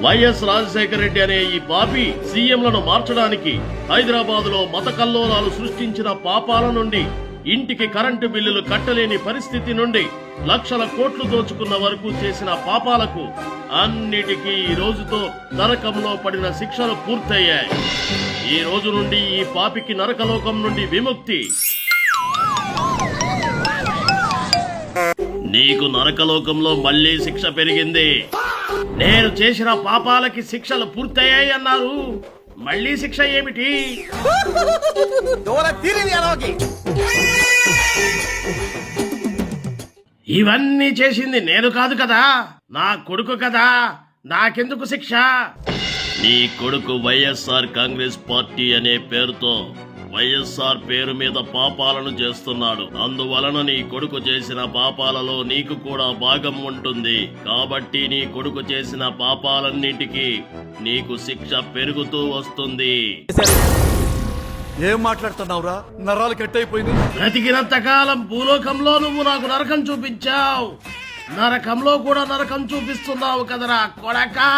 YS Rajasekhara Reddy అనే ఈ పాపి సీఎంలను మార్చడానికి హైదరాబాద్ లో మత కల్లోలాలు సృష్టించిన పాపాల నుండి, ఇంటికి కరెంటు బిల్లులు కట్టలేని పరిస్థితి నుండి, లక్షల కోట్లు దోచుకున్న వరకు చేసిన పాపాలకు అన్నిటికీ ఈ రోజుతో నరకంలో పడిన శిక్షలు పూర్తయ్యాయి. ఈ రోజు నుండి ఈ పాపికి నరకలోకం నుండి విముక్తి. నీకు నరకలోకంలో మళ్లీ శిక్ష పెరిగింది. నేను చేసిన పాపాలకి శిక్షలు పూర్తయ్యాయి అన్నారు, మళ్లీ శిక్ష ఏమిటి? ఇవన్నీ చేసింది నేను కాదు కదా, నా కొడుకు కదా, నాకెందుకు శిక్ష? నీ కొడుకు వైఎస్ఆర్ కాంగ్రెస్ పార్టీ అనే పేరుతో వైఎస్ఆర్ పేరు మీద పాపాలను చేస్తున్నాడు. అందువలన నీ కొడుకు చేసిన పాపాలలో నీకు కూడా భాగం ఉంటుంది. కాబట్టి నీ కొడుకు చేసిన పాపాలన్నిటికీ నీకు శిక్ష పెరుగుతూ వస్తుంది. ఏం మాట్లాడుతున్నావురా? నరాలు కట్ అయిపోయింది. బ్రతికినంత కాలం భూలోకంలో నువ్వు నాకు నరకం చూపించావు, నరకంలో కూడా నరకం చూపిస్తున్నావు కదరా కొడకా.